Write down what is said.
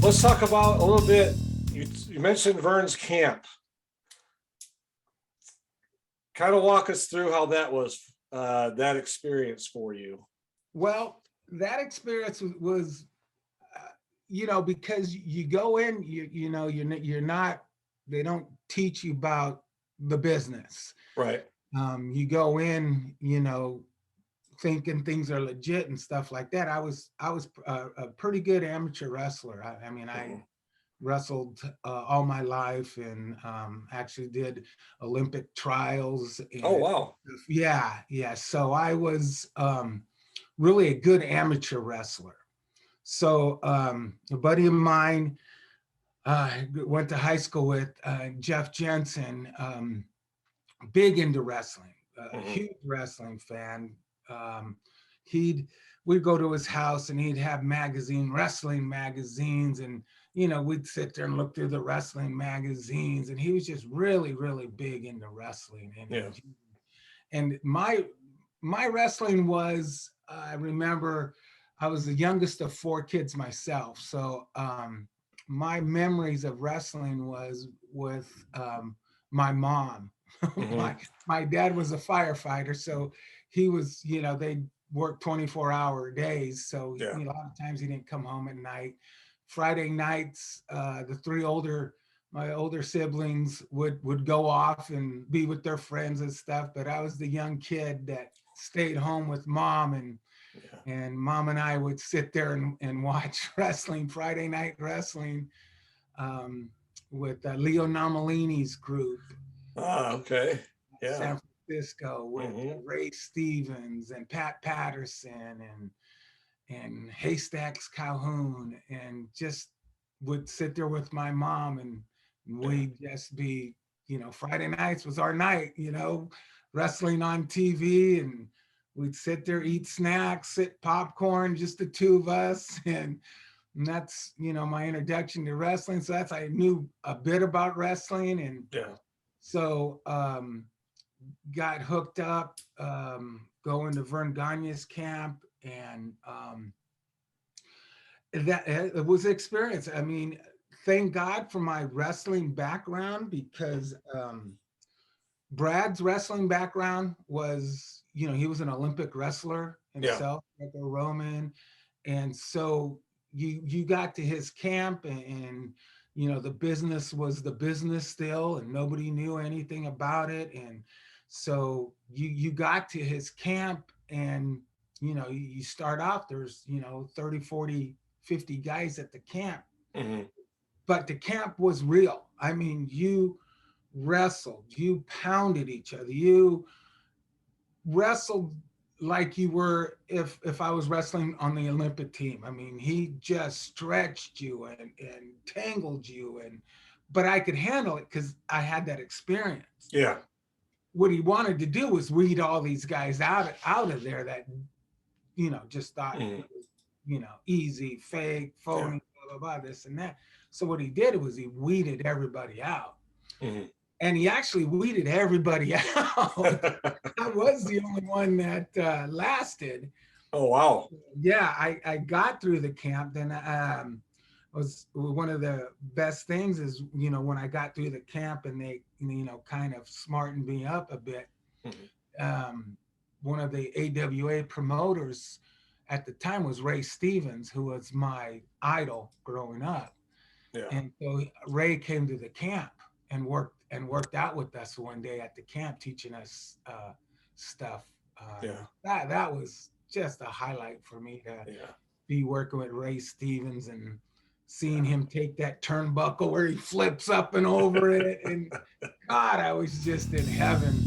Let's talk about a little bit. You mentioned Verne's camp. Kind of walk us through how that was, that experience for you. Well, that experience was because you go in, you're not, they don't teach you about the business. Right. You go in, thinking things are legit and stuff like that. I was a pretty good amateur wrestler. I wrestled all my life and actually did Olympic trials. And, oh, wow. Yeah. So I was really a good amateur wrestler. So a buddy of mine went to high school with, Jeff Jensen, big into wrestling, huge wrestling fan. We'd go to his house and he'd have wrestling magazines, and we'd sit there and look through the wrestling magazines, and he was just really, really big into wrestling. And my wrestling was, I remember I was the youngest of 4 kids myself. So my memories of wrestling was with my mom. My dad was a firefighter, so he was, they worked 24-hour days. So a lot of times he didn't come home at night. Friday nights, my older siblings would go off and be with their friends and stuff. But I was the young kid that stayed home with mom, and mom and I would sit there and watch wrestling, Friday night wrestling, with Leo Nomalini's group. Okay. Yeah. San Francisco with Ray Stevens and Pat Patterson and Haystacks Calhoun, and just would sit there with my mom, and we'd just be, Friday nights was our night, wrestling on TV, and we'd sit there, eat snacks, sit popcorn, just the 2 of us. And that's, my introduction to wrestling. So I knew a bit about wrestling. And so got hooked up, going to Verne Gagne's camp, and that it was an experience. I mean, thank God for my wrestling background, because Brad's wrestling background was, he was an Olympic wrestler himself, Greco-Roman. And so you got to his camp, and the business was the business still, and nobody knew anything about it. And so you got to his camp, and you start off, there's 30, 40, 50 guys at the camp. But the camp was real. I mean, you wrestled, you pounded each other, you wrestled like you were, if I was wrestling on the Olympic team. I mean, he just stretched you and tangled you, but I could handle it because I had that experience. Yeah. What he wanted to do was weed all these guys out of there that just thought it was, easy, fake, phony, blah, blah, blah, this and that. So what he did was he weeded everybody out. And he actually weeded everybody out. I was the only one that lasted. Oh, wow. Yeah, I got through the camp. Then was one of the best things is, when I got through the camp and they, kind of smartened me up a bit. One of the AWA promoters at the time was Ray Stevens, who was my idol growing up. Yeah. And so Ray came to the camp and worked out with us one day at the camp, teaching us stuff. That was just a highlight for me to be working with Ray Stevens and seeing him take that turnbuckle where he flips up and over it. And God, I was just in heaven.